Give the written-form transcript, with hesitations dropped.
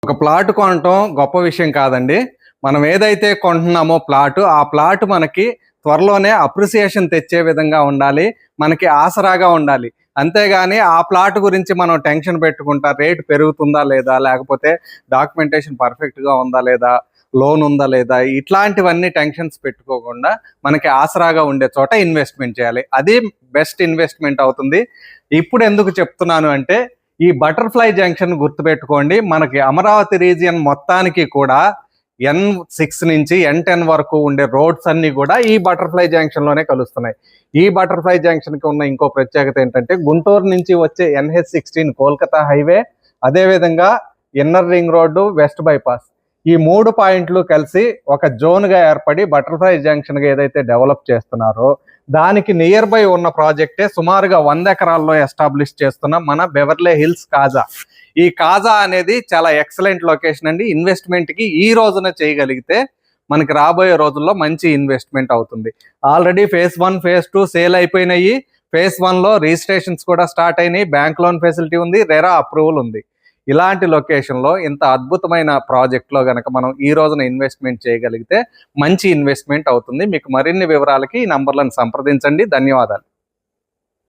ఒక ప్లాట్ కొనటం గొప్ప విషయం కాదండి. మనం ఏదైతే కొంటున్నామో ఆ ప్లాట్ మనకి త్వరలోనే అప్రిసియేషన్ తెచ్చే విధంగా ఉండాలి. మనకి ఆసరాగా ఉండాలి. అంతేగాని ఆ ప్లాట్ గురించి మనం టెన్షన్ పెట్టుకుంటా రేటు పెరుగుతుందా లేదా, లేకపోతే డాక్యుమెంటేషన్ పర్ఫెక్ట్గా ఉందా లేదా, లోన్ ఉందా లేదా, ఇట్లాంటివన్నీ టెన్షన్స్ పెట్టుకోకుండా మనకి ఆసరాగా ఉండే చోట ఇన్వెస్ట్మెంట్ చేయాలి. అది బెస్ట్ ఇన్వెస్ట్మెంట్ అవుతుంది. ఇప్పుడు ఎందుకు చెప్తున్నాను అంటే, ఈ బటర్ఫ్లై జంక్షన్ గుర్తుపెట్టుకోండి. మనకి అమరావతి రీజియన్ మొత్తానికి కూడా N6 నుంచి N10 వరకు ఉండే రోడ్స్ అన్ని కూడా ఈ బటర్ఫ్లై జంక్షన్ లోనే కలుస్తున్నాయి. ఈ బటర్ఫ్లై జంక్షన్ కి ఉన్న ఇంకో ప్రత్యేకత ఏంటంటే, గుంటూరు నుంచి వచ్చే NH16 కోల్కతా హైవే, అదేవిధంగా inner ring road, west bypass, ఈ 3 పాయింట్లు కలిసి ఒక జోన్ గా ఏర్పడి బటర్ఫ్లై జంక్షన్ గా ఏదైతే డెవలప్ చేస్తున్నారో దానికి నియర్ బై ఉన్న ప్రాజెక్టే సుమారుగా 100 ఎకరాల్లో ఎస్టాబ్లిష్ చేస్తున్న మన బెవర్లీ హిల్స్ కాజా. ఈ కాజా అనేది చాలా ఎక్సలెంట్ లొకేషన్ అండి. ఇన్వెస్ట్మెంట్ కి ఈ రోజున చేయగలిగితే మనకి రాబోయే రోజుల్లో మంచి ఇన్వెస్ట్మెంట్ అవుతుంది. ఆల్రెడీ ఫేజ్ 1 ఫేజ్ 2 సేల్ అయిపోయినాయి. ఫేజ్ 1 లో రిజిస్ట్రేషన్స్ కూడా స్టార్ట్ అయినాయి. బ్యాంక్ లోన్ ఫెసిలిటీ ఉంది, రెరా అప్రూవల్ ఉంది. ఇలాంటి లొకేషన్లో ఇంత అద్భుతమైన ప్రాజెక్ట్లో కనుక మనం ఈ రోజున ఇన్వెస్ట్మెంట్ చేయగలిగితే మంచి ఇన్వెస్ట్మెంట్ అవుతుంది. మీకు మరిన్ని వివరాలకి ఈ నంబర్లను సంప్రదించండి. ధన్యవాదాలు.